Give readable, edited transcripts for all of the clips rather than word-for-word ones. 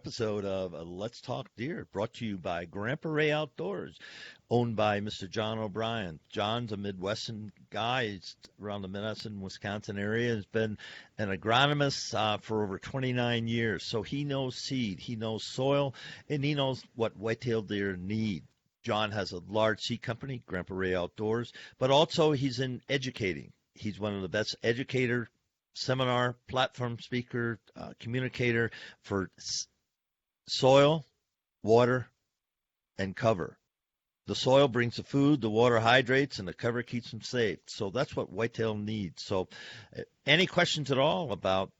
episode of Let's Talk Deer, brought to you by Grandpa Ray Outdoors, owned by Mr. John O'Brien. John's a Midwestern guy. He's around the Madison, Wisconsin area. He's been an agronomist for over 29 years. So he knows seed, he knows soil, and he knows what whitetail deer need. John has a large seed company, Grandpa Ray Outdoors, but also he's in educating. He's one of the best educators, seminar, platform speaker, communicator for soil, water, and cover. The soil brings the food, the water hydrates, and the cover keeps them safe. So that's what whitetail needs. So any questions at all about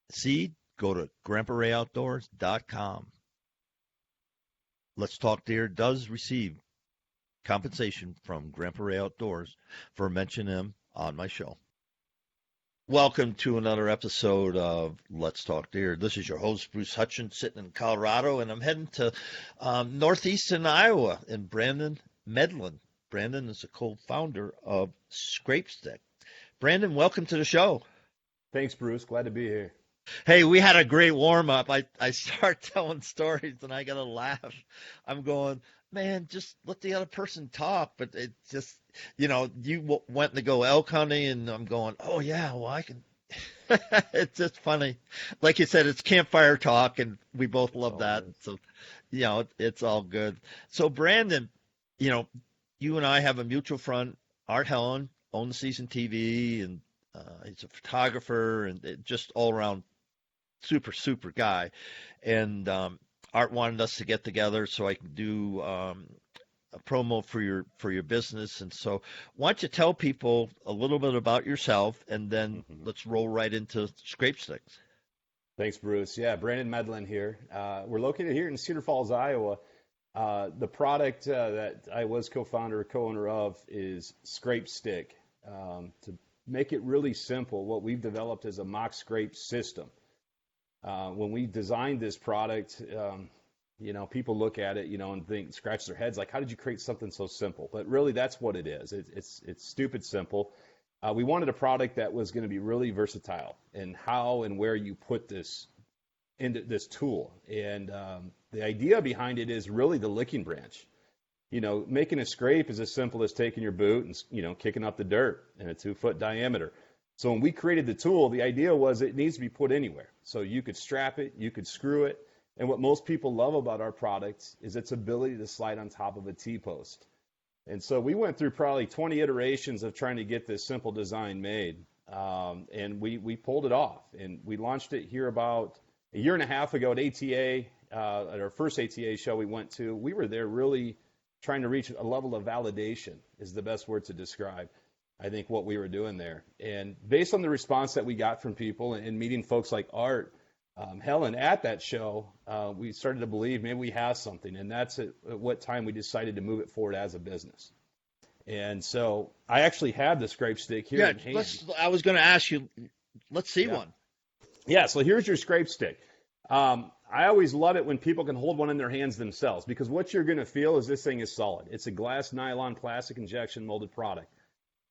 seed, go to grandparrayoutdoors.com. Let's Talk Deer does receive compensation from Grandpa Ray Outdoors for mentioning him on my show. Welcome to another episode of Let's Talk Deer. This is your host, Bruce Hutchins, sitting in Colorado, and I'm heading to northeastern Iowa in Brandon Medlin. Brandon is a co-founder of Scrape Stcks. Brandon, welcome to the show. Thanks, Bruce. Glad to be here. Hey, we had a great warm-up. I start telling stories, and I got to laugh. I'm going, man, just let the other person talk, but it just... You know, you went to go elk hunting, and I'm going, oh, yeah, well, I can. It's just funny. Like you said, it's campfire talk, and we both love that. So, you know, it's all good. So, Brandon, you know, you and I have a mutual friend, Art Helen, owns Season TV, and he's a photographer and just all-around super guy. And Art wanted us to get together so I can do a promo for your business. And so why don't you tell people a little bit about yourself, and then let's roll right into Scrape Stcks. Thanks, Bruce. Yeah, Brandon Medlin here. We're located here in Cedar Falls, Iowa. The product that I was co-founder, co-owner of is Scrape Stick. To make it really simple, what we've developed is a mock scrape system. When we designed this product, you know, people look at it, you know, and think, scratch their heads, like, how did you create something so simple? But really, that's what it is. It's stupid simple. We wanted a product that was going to be really versatile in how and where you put this into this tool. And the idea behind it is really the licking branch. You know, making a scrape is as simple as taking your boot and, you know, kicking up the dirt in a 2-foot diameter. So when we created the tool, the idea was it needs to be put anywhere. So you could strap it, you could screw it. And what most people love about our product is its ability to slide on top of a T-post. And so we went through probably 20 iterations of trying to get this simple design made. And we pulled it off. And we launched it here about a year and a half ago at ATA, at our first ATA show we went to. We were there really trying to reach a level of validation is the best word to describe, I think, what we were doing there. And based on the response that we got from people and meeting folks like Art, Helen, at that show, we started to believe maybe we have something, and that's at what time we decided to move it forward as a business. And so I actually have the Scrape Stick here in hand. I was going to ask you, let's see one. Yeah, so here's your Scrape Stick. I always love it when people can hold one in their hands themselves, because what you're going to feel is this thing is solid. It's a glass, nylon, plastic injection molded product.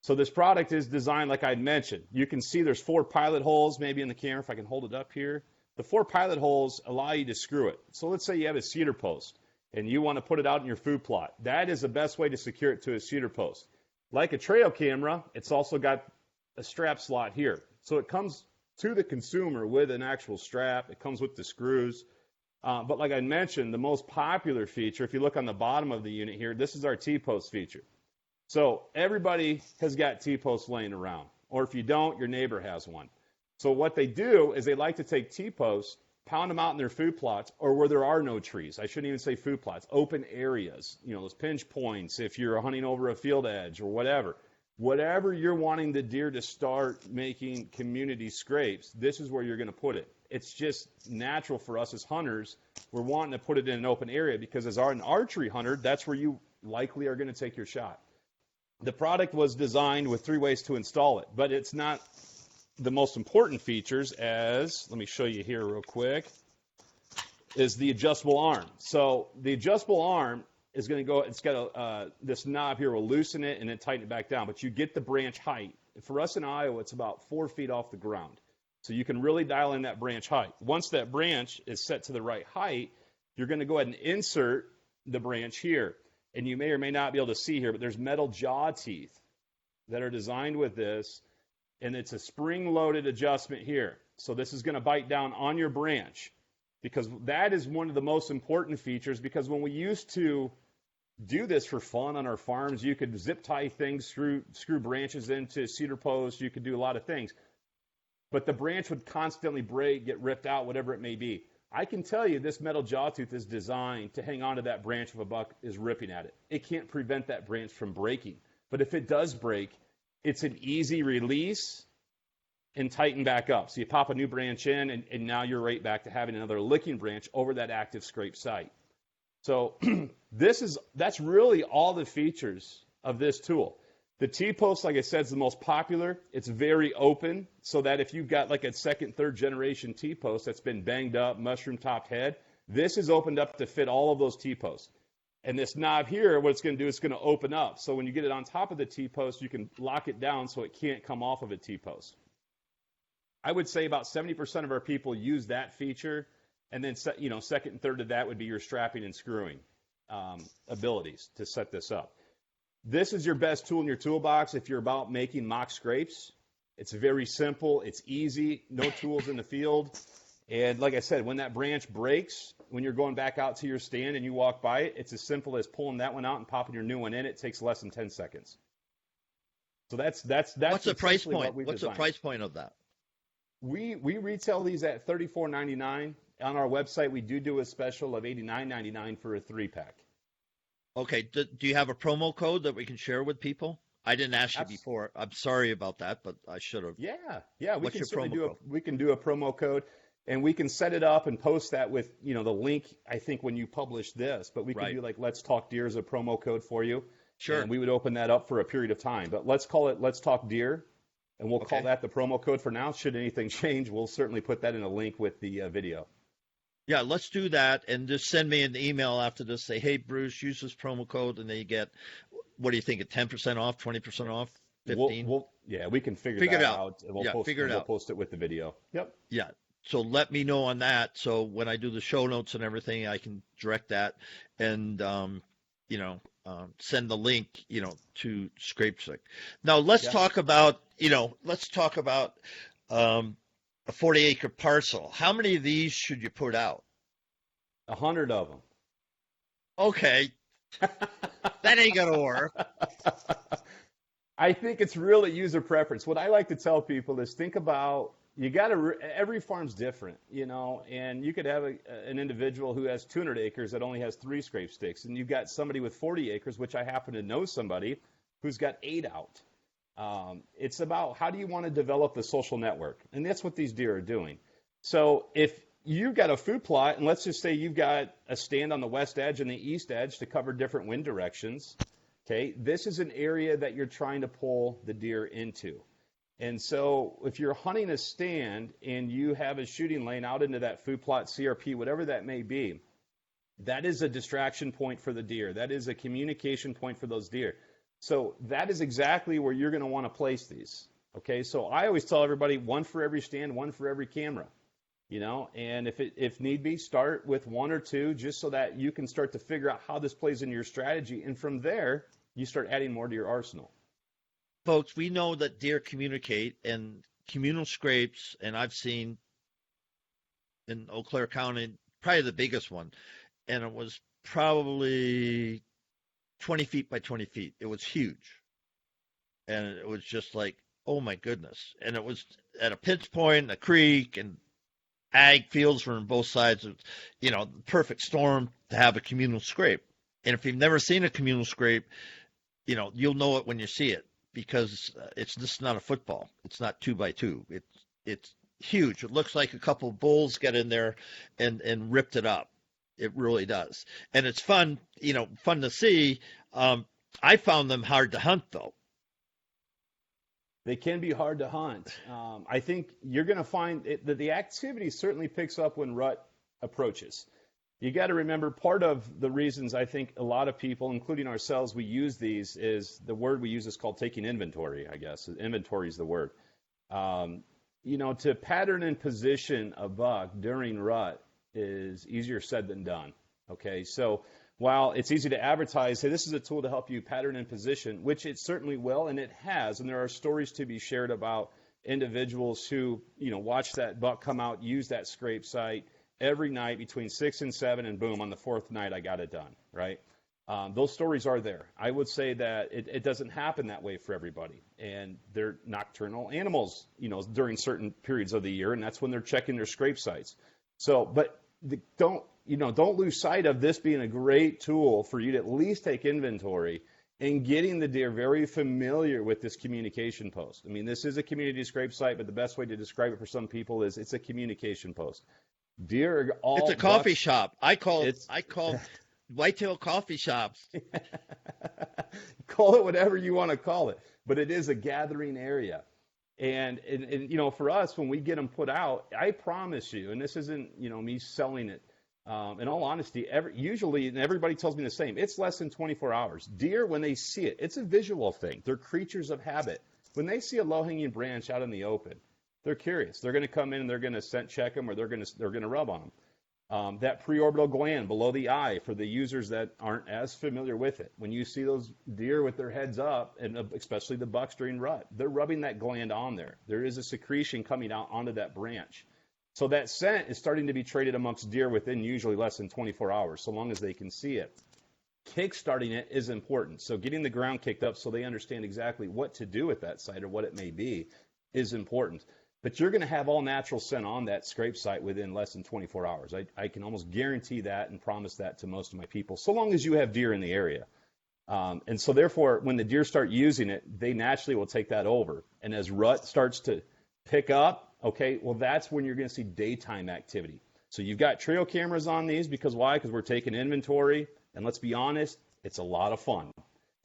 So this product is designed like I mentioned. You can see there's 4 pilot holes maybe in the camera if I can hold it up here. The 4 pilot holes allow you to screw it. So let's say you have a cedar post and you want to put it out in your food plot. That is the best way to secure it to a cedar post. Like a trail camera, it's also got a strap slot here. So it comes to the consumer with an actual strap. It comes with the screws. But like I mentioned, the most popular feature, if you look on the bottom of the unit here, this is our T-post feature. So everybody has got T-posts laying around. Or if you don't, your neighbor has one. So what they do is they like to take T-posts, pound them out in their food plots, or where there are no trees. I shouldn't even say food plots, open areas, you know, those pinch points if you're hunting over a field edge or whatever. Whatever you're wanting the deer to start making community scrapes, this is where you're going to put it. It's just natural for us as hunters. We're wanting to put it in an open area because as an archery hunter, that's where you likely are going to take your shot. The product was designed with 3 ways to install it, but it's not the most important features, as let me show you here real quick, is the adjustable arm. So the adjustable arm is going to go, it's got this knob here will loosen it and then tighten it back down, but you get the branch height. For us in Iowa, it's about 4 feet off the ground. So you can really dial in that branch height. Once that branch is set to the right height, you're going to go ahead and insert the branch here. And you may or may not be able to see here, but there's metal jaw teeth that are designed with this, and it's a spring-loaded adjustment here. So this is going to bite down on your branch, because that is one of the most important features, because when we used to do this for fun on our farms, you could zip tie things, screw branches into cedar posts, you could do a lot of things. But the branch would constantly break, get ripped out, whatever it may be. I can tell you this metal jaw tooth is designed to hang on to that branch if a buck is ripping at it. It can't prevent that branch from breaking. But if it does break, it's an easy release and tighten back up. So you pop a new branch in, and now you're right back to having another licking branch over that active scrape site. So that's really all the features of this tool. The T-post, like I said, is the most popular. It's very open, so that if you've got like a second, third generation T-post that's been banged up, mushroom-topped head, this is opened up to fit all of those T-posts. And this knob here, what it's going to do, it's going to open up. So when you get it on top of the T-post, you can lock it down so it can't come off of a T-post. I would say about 70% of our people use that feature, and then second and third of that would be your strapping and screwing abilities to set this up. This is your best tool in your toolbox if you're about making mock scrapes. It's very simple. It's easy. No tools in the field. And like I said, when that branch breaks, when you're going back out to your stand and you walk by it, it's as simple as pulling that one out and popping your new one in. It takes less than 10 seconds. So that's what's the price point? What's the price point of that? We retail these at $34.99. On our website, we do a special of $89.99 for a 3-pack. Okay. Do you have a promo code that we can share with people? I didn't ask you before. I'm sorry about that, but I should have. Yeah. What's your promo code? We can do a promo code, and we can set it up and post that with the link. I think when you publish this, but we can do like Let's Talk Deer as a promo code for you. Sure. And we would open that up for a period of time, but let's call it Let's Talk Deer, and we'll call that the promo code for now. Should anything change, we'll certainly put that in a link with the video. Yeah, let's do that, and just send me an email after this. Say, hey, Bruce, use this promo code, and then you get, what do you think, 10% off, 20% off, 15%? We can figure that out. We'll post it with the video. Yep. Yeah. So let me know on that. So when I do the show notes and everything, I can direct that and, send the link, to ScrapeStick. Now let's talk about a 40-acre parcel. How many of these should you put out? 100 of them. Okay. That ain't going to work. I think it's really user preference. What I like to tell people is think about, every farm's different, and you could have an individual who has 200 acres that only has 3 scrape sticks, and you've got somebody with 40 acres, which I happen to know somebody who's got 8 out. It's about how do you want to develop the social network, and that's what these deer are doing. So if you've got a food plot, and let's just say you've got a stand on the west edge and the east edge to cover different wind directions, okay, this is an area that you're trying to pull the deer into. And so if you're hunting a stand and you have a shooting lane out into that food plot, CRP, whatever that may be, that is a distraction point for the deer. That is a communication point for those deer. So that is exactly where you're going to want to place these. Okay, so I always tell everybody 1 for every stand, 1 for every camera. And if need be, start with 1 or 2 just so that you can start to figure out how this plays into your strategy. And from there, you start adding more to your arsenal. Folks, we know that deer communicate, and communal scrapes, and I've seen in Eau Claire County, probably the biggest one, and it was probably 20 feet by 20 feet. It was huge. And it was just like, oh my goodness. And it was at a pinch point, a creek, and ag fields were on both sides of, perfect storm to have a communal scrape. And if you've never seen a communal scrape, you'll know it when you see it, because it's just not a football. It's not 2 by 2. It's huge. It looks like a couple of bulls got in there and ripped it up. It really does. And it's fun, fun to see. I found them hard to hunt, though. They can be hard to hunt. I think you're going to find that the activity certainly picks up when rut approaches. You got to remember, part of the reasons I think a lot of people, including ourselves, we use these is the word we use is called taking inventory, I guess. Inventory is the word. to pattern and position a buck during rut is easier said than done. Okay, so while it's easy to advertise, hey, this is a tool to help you pattern and position, which it certainly will, and it has, and there are stories to be shared about individuals who, watch that buck come out, use that scrape site every night between 6 and 7, and boom, on the 4th night, I got it done, right? Those stories are there. I would say that it doesn't happen that way for everybody, and they're nocturnal animals, during certain periods of the year, and that's when they're checking their scrape sites. So, but don't lose sight of this being a great tool for you to at least take inventory and getting the deer very familiar with this communication post. I mean, this is a community scrape site, but the best way to describe it for some people is it's a communication post. Deer are all It's a coffee shop. I call whitetail coffee shops. Call it whatever you want to call it, but it is a gathering area. And for us, when we get them put out, I promise you, and this isn't, me selling it, in all honesty, usually, and everybody tells me the same, it's less than 24 hours. Deer, when they see it, it's a visual thing. They're creatures of habit. When they see a low-hanging branch out in the open, they're curious. They're going to come in and they're going to scent check them, or they're going to rub on them. That preorbital gland below the eye, for the users that aren't as familiar with it, when you see those deer with their heads up, and especially the bucks during rut, they're rubbing that gland on there. There is a secretion coming out onto that branch. So that scent is starting to be traded amongst deer within usually less than 24 hours, so long as they can see it. Kick-starting it is important. So getting the ground kicked up so they understand exactly what to do with that site or what it may be is important. But you're going to have all natural scent on that scrape site within less than 24 hours. I can almost guarantee that and promise that to most of my people, so long as you have deer in the area. And so therefore, when the deer start using it, they naturally will take that over. And as rut starts to pick up, okay, well, that's when you're going to see daytime activity. So you've got trail cameras on these because why? Because we're taking inventory. And let's be honest, it's a lot of fun,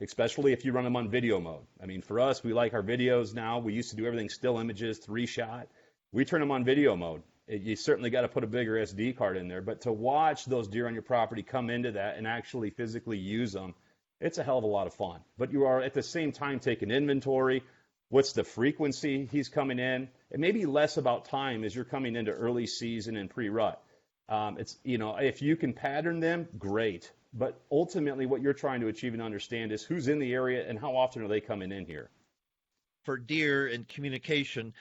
especially if you run them on video mode. I mean, for us, we like our videos now. We used to do everything still images, 3-shot. We turn them on video mode. You certainly got to put a bigger SD card in there. But to watch those deer on your property come into that and actually physically use them, it's a hell of a lot of fun. But you are at the same time taking inventory. What's the frequency he's coming in? It may be less about time as you're coming into early season and pre-rut. It's, if you can pattern them, great. But ultimately what you're trying to achieve and understand is who's in the area and how often are they coming in here. For deer in communication,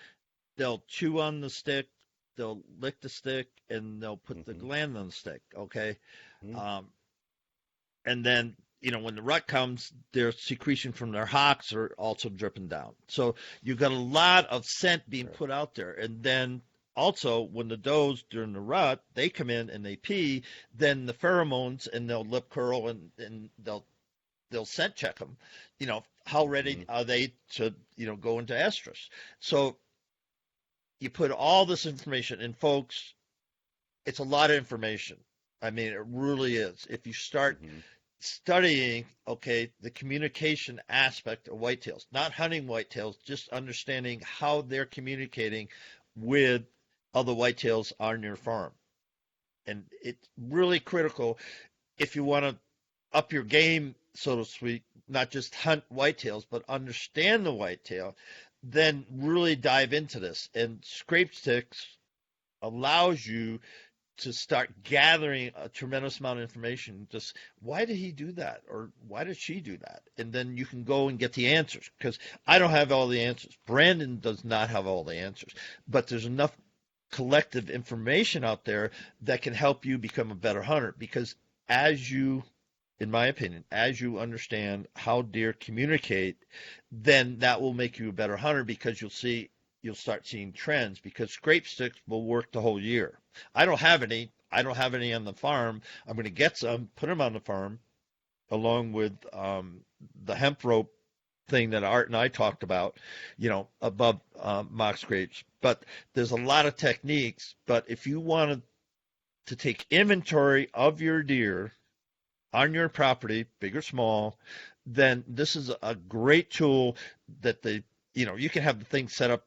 they'll chew on the stick, they'll lick the stick, and they'll put the gland on the stick, okay? And then, when the rut comes, their secretion from their hocks are also dripping down. So you've got a lot of scent being put out there. And then also, when the does during the rut, they come in and they pee, then the pheromones, and they'll lip curl and they'll scent check them. How ready are they to, go into estrus? So you put all this information, and folks, it's a lot of information. I mean, it really is. If you start studying, the communication aspect of whitetails, not hunting whitetails, just understanding how they're communicating with other whitetails on your farm. And it's really critical if you want to up your game, so to speak, not just hunt whitetails, but understand the whitetail, then really dive into this. And ScrapeSticks allows you to start gathering a tremendous amount of information. Just why did he do that, or why did she do that? And then you can go and get the answers, because I don't have all the answers. Brandon does not have all the answers, but there's enough collective information out there that can help you become a better hunter. Because as you, in my opinion, as you understand how deer communicate, then that will make you a better hunter, because you'll start seeing trends, because scrape sticks will work the whole year. I don't have any on the farm. I'm going to get some, put them on the farm, along with the hemp rope thing that Art and I talked about, above mock scrapes. But there's a lot of techniques. But if you wanted to take inventory of your deer on your property, big or small, then this is a great tool that you can have the thing set up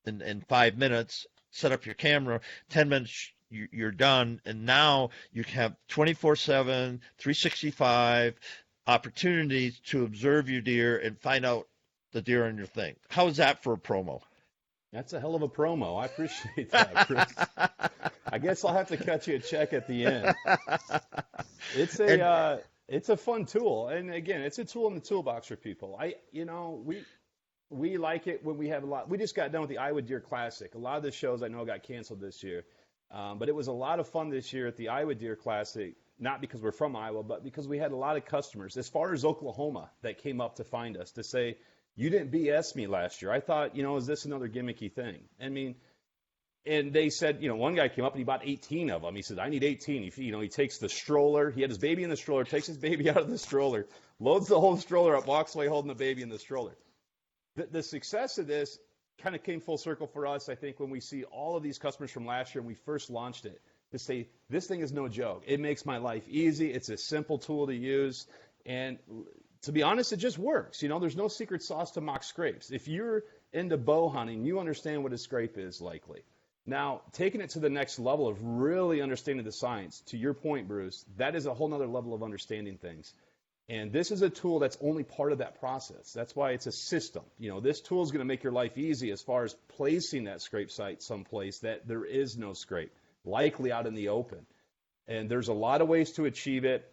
in 5 minutes, set up your camera, 10 minutes, you're done. And now you have 24/7, 365 opportunities to observe your deer and find out the deer on your thing. How is that for a promo? That's a hell of a promo. I appreciate that, Chris. I guess I'll have to cut you a check at the end. It's And it's a fun tool, and again, it's a tool in the toolbox for people. We like it when we have a lot. We just got done with the Iowa Deer Classic. A lot of the shows I know got canceled this year, but it was a lot of fun this year at the Iowa Deer Classic. Not because we're from Iowa, but because we had a lot of customers, as far as Oklahoma, that came up to find us to say, "You didn't BS me last year. I thought, is this another gimmicky thing?" I mean, and they said, one guy came up and he bought 18 of them. He said, "I need 18." He takes the stroller. He had his baby in the stroller, takes his baby out of the stroller, loads the whole stroller up, walks away holding the baby in the stroller. The success of this kind of came full circle for us, I think, when we see all of these customers from last year when we first launched it, to say, this thing is no joke. It makes my life easy. It's a simple tool to use. And to be honest, it just works. There's no secret sauce to mock scrapes. If you're into bow hunting, you understand what a scrape is likely. Now, taking it to the next level of really understanding the science, to your point, Bruce, that is a whole nother level of understanding things. And this is a tool that's only part of that process. That's why it's a system. This tool is going to make your life easy as far as placing that scrape site someplace that there is no scrape, likely out in the open. And there's a lot of ways to achieve it.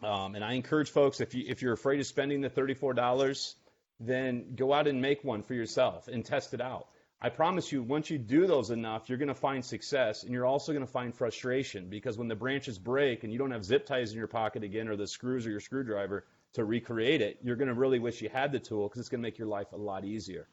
And I encourage folks, if you're afraid of spending the $34, then go out and make one for yourself and test it out. I promise you, once you do those enough, you're going to find success, and you're also going to find frustration, because when the branches break and you don't have zip ties in your pocket again, or the screws or your screwdriver to recreate it, you're going to really wish you had the tool, because it's going to make your life a lot easier.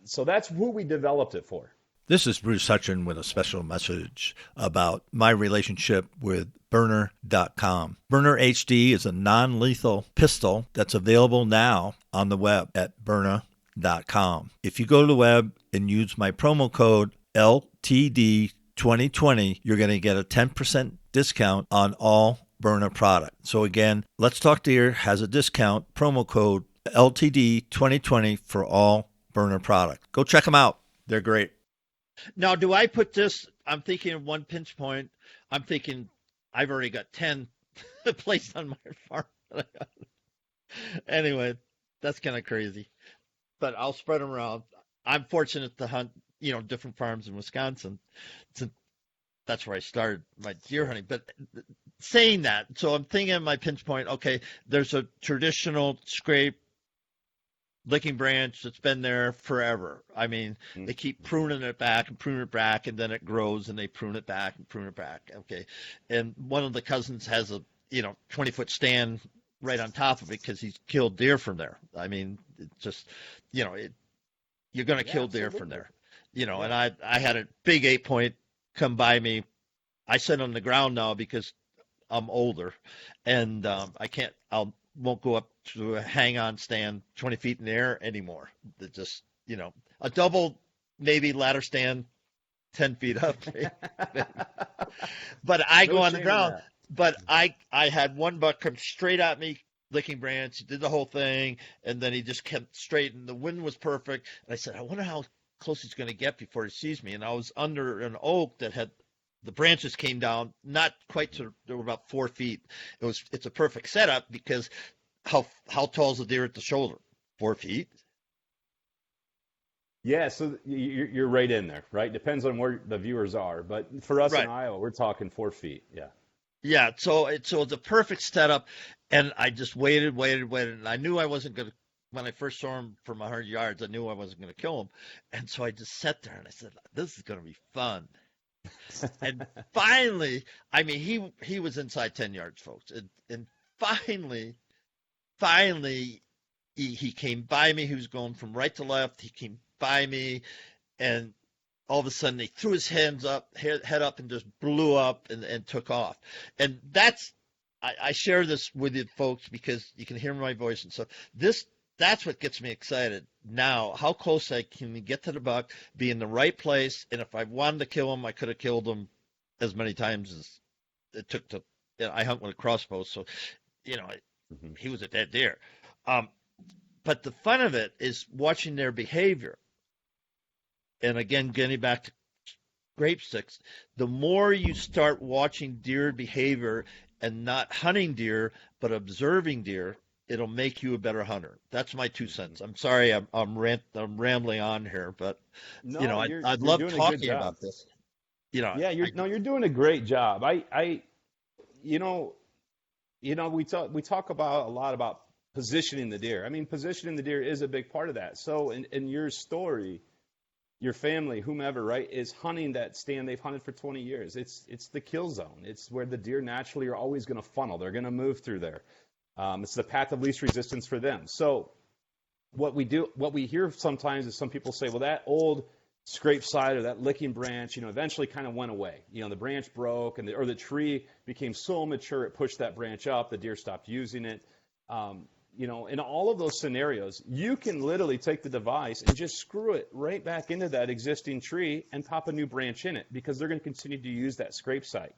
So that's who we developed it for. this is Bruce Hutchin with a special message about my relationship with Burner.com. Burner HD is a non-lethal pistol that's available now on the web at Burner.com. If you go to the web and use my promo code LTD2020, you're going to get a 10% discount on all Burner product. So again, Let's Talk Deer has a discount, promo code LTD2020 for all Burner product. Go check them out. They're great. Now, do I put this, I'm thinking of one pinch point. I'm thinking I've already got 10 placed on my farm. Anyway, that's kind of crazy. But I'll spread them around. I'm fortunate to hunt, different farms in Wisconsin. That's where I started my deer hunting. But saying that, so I'm thinking of my pinch point, okay, there's a traditional scrape licking branch that's been there forever. I mean, they keep pruning it back, and then it grows, and they prune it back and prune it back. Okay. And one of the cousins has a, 20-foot stand right on top of it because he's killed deer from there. I mean, it just, you're going to kill deer from there. And I had a big 8-point come by me. I sit on the ground now because I'm older, and won't go up to a hang-on stand 20 feet in the air anymore. It just, a double, maybe ladder stand 10 feet up. But I go on the ground. But I had one buck come straight at me, licking branch. He did the whole thing, and then he just kept straight, and the wind was perfect. And I said, I wonder how close he's going to get before he sees me. And I was under an oak that had the branches came down, not quite to, they were about 4 feet. It's a perfect setup because how tall is the deer at the shoulder? 4 feet? Yeah, so you're right in there, right? Depends on where the viewers are, but for us in Iowa, we're talking 4 feet. Yeah. Yeah, so it's a perfect setup, and I just waited, and I knew I wasn't going to. When I first saw him from 100 yards, I knew I wasn't going to kill him, and so I just sat there and I said, "This is going to be fun." And finally, I mean, he was inside 10 yards, folks, and finally, he came by me. He was going from right to left. He came by me, and all of a sudden he threw his head up, and just blew up and took off. And I share this with you folks because you can hear my voice and stuff. That's what gets me excited now, how close I can get to the buck, be in the right place, and if I wanted to kill him, I could have killed him as many times as it took to. I hunt with a crossbow, so he was a dead deer. But the fun of it is watching their behavior. And again, getting back to Scrape Stcks, the more you start watching deer behavior and not hunting deer, but observing deer, it'll make you a better hunter. That's my 2 cents. I'm sorry, I'm rambling on here, but No, I'd you're love doing a good talking job. about this. Yeah, I you're doing a great job. You know, we talk about a lot about positioning the deer. I mean, positioning the deer is a big part of that. So in your story, your family, whomever, right, is hunting that stand they've hunted for 20 years. It's the kill zone. It's where the deer naturally are always going to funnel. They're going to move through there. It's the path of least resistance for them. So what we hear sometimes is some people say, well, that old scrape side or that licking branch, eventually kind of went away. The branch broke or the tree became so mature it pushed that branch up. The deer stopped using it. In all of those scenarios, you can literally take the device and just screw it right back into that existing tree and pop a new branch in it because they're going to continue to use that scrape site.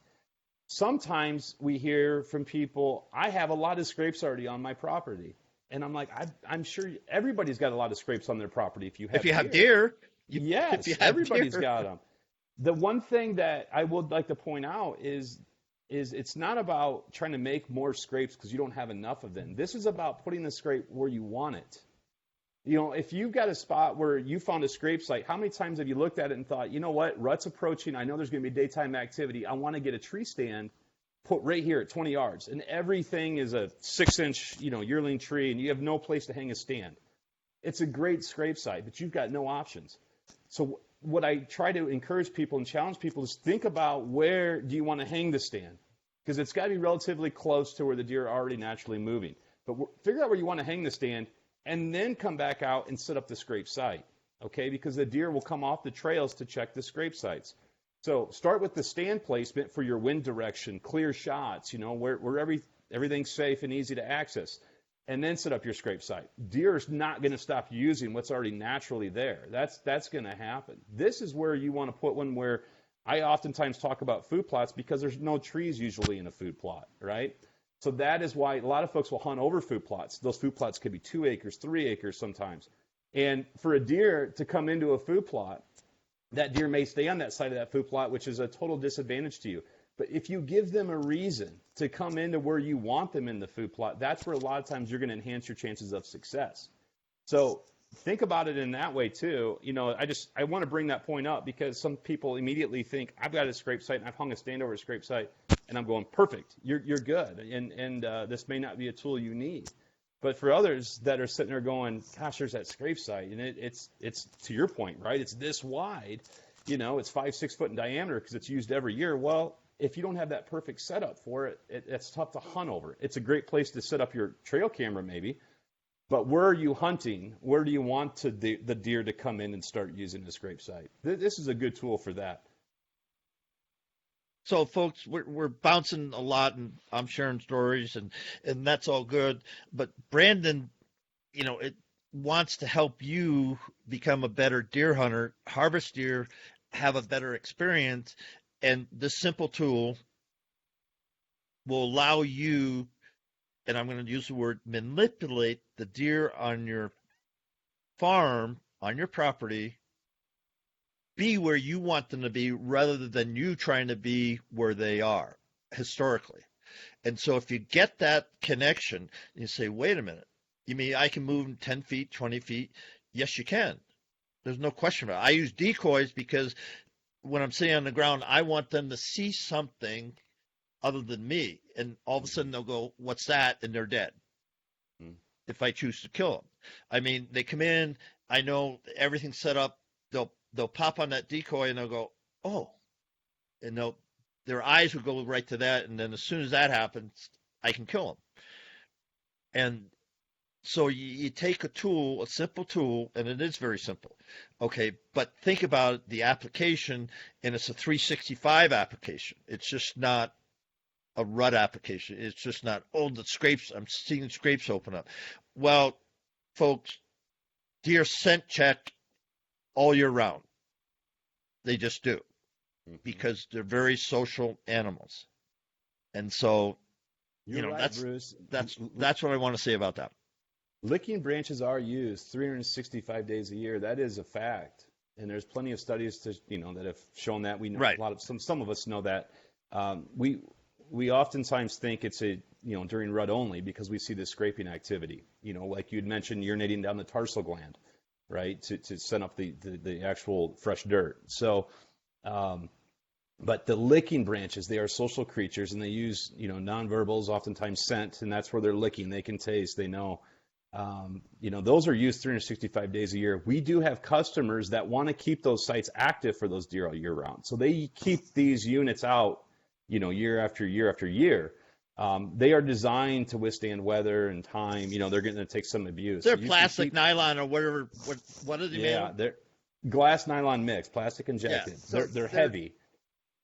Sometimes we hear from people, I have a lot of scrapes already on my property. And I'm like, I'm sure everybody's got a lot of scrapes on their property if you have deer. Yes, everybody's got them. The one thing that I would like to point out is it's not about trying to make more scrapes because you don't have enough of them. This is about putting the scrape where you want it. If you've got a spot where you found a scrape site, how many times have you looked at it and thought, you know what, rut's approaching, I know there's going to be daytime activity, I want to get a tree stand put right here at 20 yards, and everything is a 6-inch, yearling tree, and you have no place to hang a stand. It's a great scrape site, but you've got no options. So what I try to encourage people and challenge people is think about where do you want to hang the stand, because it's got to be relatively close to where the deer are already naturally moving. But figure out where you want to hang the stand, and then come back out and set up the scrape site, okay? Because the deer will come off the trails to check the scrape sites. So start with the stand placement for your wind direction, clear shots, where everything's safe and easy to access, and then set up your scrape site. Deer is not going to stop using what's already naturally there. That's going to happen. This is where you want to put one where I oftentimes talk about food plots because there's no trees usually in a food plot, right? So that is why a lot of folks will hunt over food plots. Those food plots could be 2 acres, 3 acres sometimes. And for a deer to come into a food plot, that deer may stay on that side of that food plot, which is a total disadvantage to you. But if you give them a reason to come into where you want them in the food plot, that's where a lot of times you're going to enhance your chances of success. So think about it in that way too. I want to bring that point up because some people immediately think I've got a scrape site and I've hung a stand over a scrape site, and I'm going, perfect, you're good, and this may not be a tool you need. But for others that are sitting there going, gosh, there's that scrape site, and it's to your point, right? It's this wide, it's 5-6 foot in diameter because it's used every year. Well, if you don't have that perfect setup for it, it's tough to hunt over. It's a great place to set up your trail camera maybe, but where are you hunting? Where do you want the deer to come in and start using the scrape site? This is a good tool for that. So, folks, we're bouncing a lot, and I'm sharing stories, and that's all good. But Brandon, it wants to help you become a better deer hunter, harvest deer, have a better experience, and this simple tool will allow you, and I'm going to use the word, manipulate the deer on your farm, on your property, be where you want them to be rather than you trying to be where they are historically. And so if you get that connection, you say, wait a minute, you mean I can move them 10 feet, 20 feet? Yes, you can. There's no question about it. I use decoys because when I'm sitting on the ground, I want them to see something other than me. And all of a sudden they'll go, what's that? And they're dead. If I choose to kill them. I mean, they come in, I know everything's set up, they'll pop on that decoy and they'll go, oh, and their eyes will go right to that. And then as soon as that happens, I can kill them. And so you take a tool, a simple tool, and it is very simple. Okay, but think about the application, and it's a 365 application. It's just not a rut application. It's just not, the scrapes, I'm seeing scrapes open up. Well, folks, deer scent check all year round. They just do, because they're very social animals. And so, You're right, Bruce. That's what I want to say about that. Licking branches are used 365 days a year. That is a fact. And there's plenty of studies that have shown that. We know right. A lot of some of us know that. we oftentimes think it's during rut only because we see this scraping activity. Like you'd mentioned, urinating down the tarsal gland, right, to send up the actual fresh dirt. So, but the licking branches, they are social creatures, and they use nonverbals, oftentimes scent, and that's where they're licking. They can taste, they know. Those are used 365 days a year. We do have customers that want to keep those sites active for those deer all year round. So they keep these units out, year after year after year. They are designed to withstand weather and time. They're going to take some abuse. They're plastic, nylon, or whatever. What are they made of? They're glass nylon mix, plastic injected. Yeah, so they're heavy.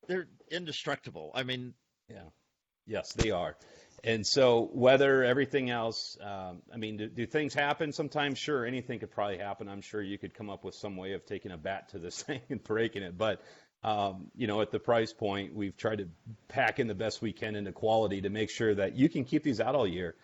They're indestructible. I mean, yeah, yes, they are. And so weather, everything else, do things happen sometimes? Sure, anything could probably happen. I'm sure you could come up with some way of taking a bat to this thing and breaking it. But, at the price point, we've tried to pack in the best we can into quality to make sure that you can keep these out all year.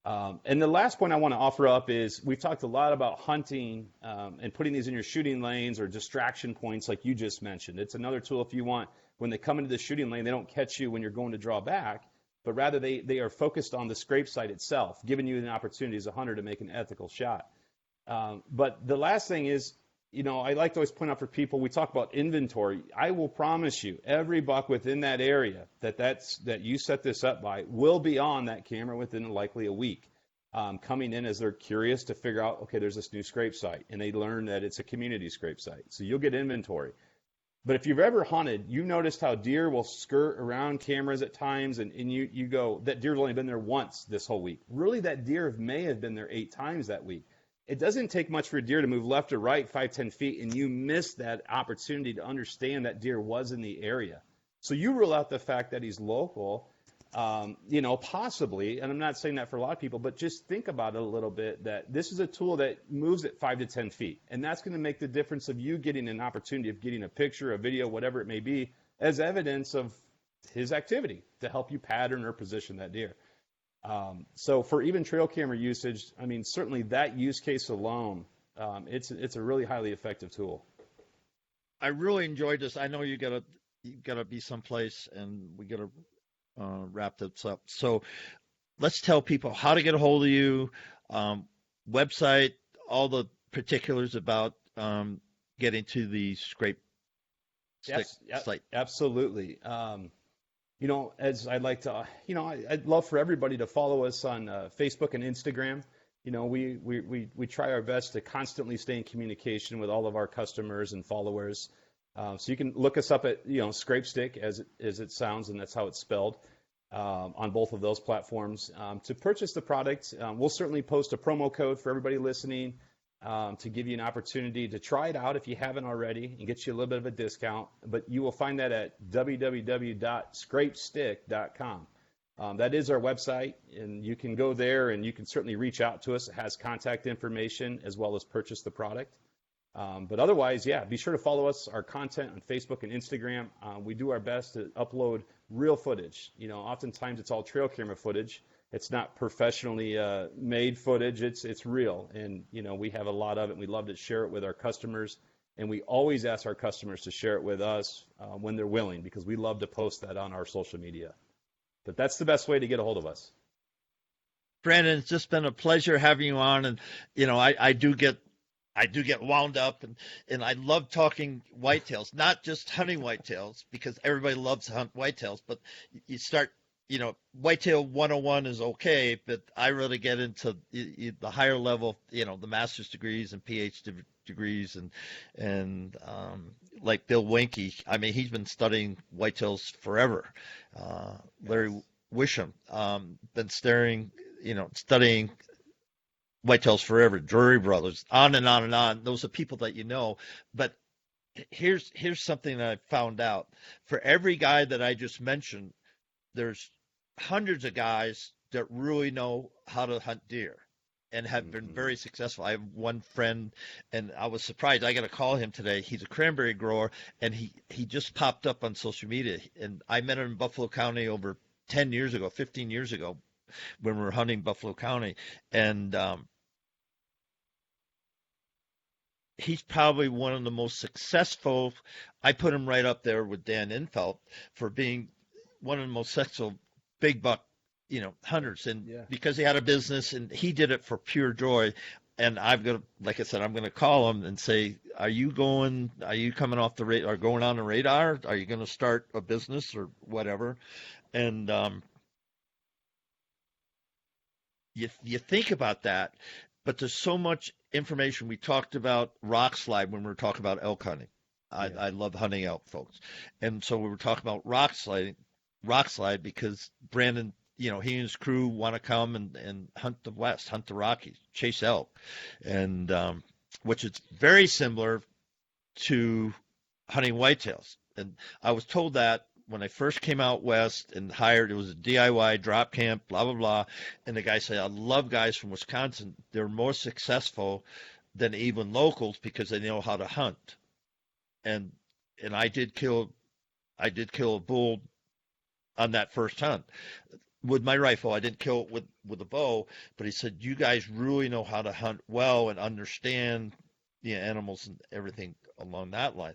And the last point I want to offer up is we've talked a lot about hunting and putting these in your shooting lanes or distraction points like you just mentioned. It's another tool if you want, when they come into the shooting lane, they don't catch you when you're going to draw back, but rather they are focused on the scrape site itself, giving you an opportunity as a hunter to make an ethical shot. But the last thing is, I like to always point out for people, we talk about inventory. I will promise you, every buck within that area that you set this up by will be on that camera within likely a week, coming in as they're curious to figure out, okay, there's this new scrape site, and they learn that it's a community scrape site. So you'll get inventory. But if you've ever hunted, you noticed how deer will skirt around cameras at times, and you go, that deer's only been there once this whole week. Really, that deer may have been there 8 times that week. It doesn't take much for a deer to move left or right 5-10 feet, and you miss that opportunity to understand that deer was in the area. So you rule out the fact that he's local, possibly, and I'm not saying that for a lot of people, but just think about it a little bit, that this is a tool that moves at 5 to 10 feet, and that's going to make the difference of you getting an opportunity of getting a picture, a video, whatever it may be, as evidence of his activity to help you pattern or position that deer. So for even trail camera usage, certainly that use case alone, it's a really highly effective tool. I really enjoyed this. I know you gotta be someplace, and we gotta wrap this up. So let's tell people how to get a hold of you, website, all the particulars about getting to the Scrape Stick site. Absolutely. As I'd like to, I'd love for everybody to follow us on Facebook and Instagram. We try our best to constantly stay in communication with all of our customers and followers. So you can look us up at, ScrapeStick as it sounds, and that's how it's spelled, on both of those platforms. To purchase the product, we'll certainly post a promo code for everybody listening to give you an opportunity to try it out if you haven't already and get you a little bit of a discount. But you will find that at www.scrapestick.com. That is our website, and you can go there and you can certainly reach out to us. It has contact information as well as purchase the product. But otherwise, be sure to follow us, our content on Facebook and Instagram. We do our best to upload real footage. Oftentimes it's all trail camera footage. It's not professionally made footage. It's real, and we have a lot of it. And we love to share it with our customers, and we always ask our customers to share it with us when they're willing, because we love to post that on our social media. But that's the best way to get a hold of us. Brandon, it's just been a pleasure having you on, and I do get wound up, and I love talking whitetails, not just hunting whitetails, because everybody loves to hunt whitetails, but you start, whitetail 101 is okay, but I really get into the higher level, the master's degrees and PhD degrees, and like Bill Winke, he's been studying whitetails forever. Larry Wisham, been studying whitetails forever. Drury Brothers, on and on and on. Those are people that you know. But here's something that I found out. For every guy that I just mentioned, there's hundreds of guys that really know how to hunt deer and have been very successful. I have one friend, and I was surprised. I got to call him today. He's a cranberry grower, and he just popped up on social media. And I met him in Buffalo County over 10 years ago, 15 years ago, when we were hunting Buffalo County. And he's probably one of the most successful. I put him right up there with Dan Infelt for being one of the most big buck, hunters, and Yeah. because he had a business and he did it for pure joy. And like I said, I'm going to call him and say, are you coming off the radar, or going on the radar? Are you going to start a business or whatever? And you think about that, but there's so much information. We talked about rock slide when we were talking about elk hunting. I love hunting elk, folks. And so we were talking about rock slide because Brandon, he and his crew want to come and hunt the West, hunt the Rockies, chase elk, and which is very similar to hunting whitetails. And I was told that when I first came out west and hired, it was a DIY drop camp, blah, blah, blah. And the guy said, I love guys from Wisconsin. They're more successful than even locals because they know how to hunt. And I did kill a bull on that first hunt with my rifle. I didn't kill it with a bow, but he said, you guys really know how to hunt well and understand the animals and everything along that line.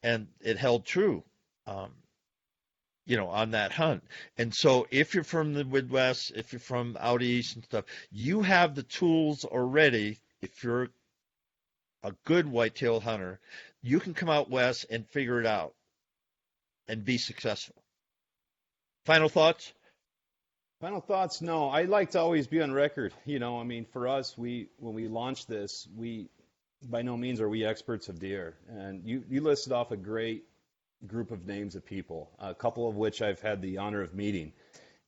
And it held true. On that hunt. And so if you're from the Midwest, if you're from out east and stuff, you have the tools already. If you're a good whitetail hunter, you can come out west and figure it out and be successful. Final thoughts? Final thoughts? No, I like to always be on record. For us, when we launched this, by no means are we experts of deer. And you listed off a great group of names of people, a couple of which I've had the honor of meeting.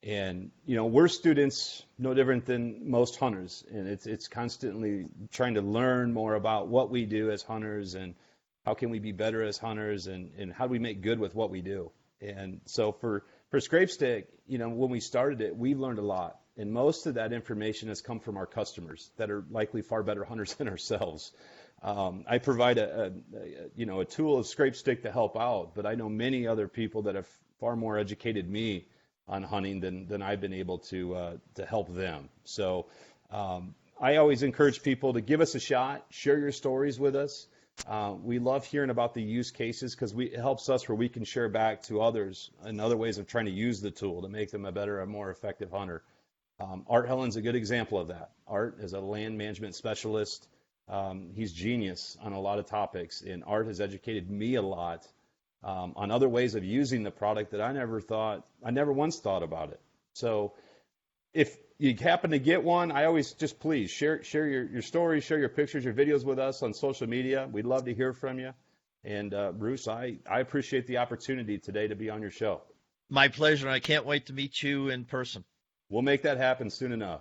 And, we're students no different than most hunters. And it's constantly trying to learn more about what we do as hunters and how can we be better as hunters and how do we make good with what we do. And so for ScrapeStick, when we started it, we learned a lot. And most of that information has come from our customers that are likely far better hunters than ourselves. I provide a tool of ScrapeStick to help out, but I know many other people that have far more educated me on hunting than I've been able to help them. So I always encourage people to give us a shot, share your stories with us. We love hearing about the use cases because it helps us where we can share back to others and other ways of trying to use the tool to make them a better, a more effective hunter. Art Helland's a good example of that. Art is a land management specialist. He's genius on a lot of topics, and Art has educated me a lot on other ways of using the product that I never once thought about it. So if you happen to get one, I always just please share your stories, share your pictures, your videos with us on social media. We'd love to hear from you. And Bruce, I appreciate the opportunity today to be on your show. My pleasure. I can't wait to meet you in person. We'll make that happen soon enough.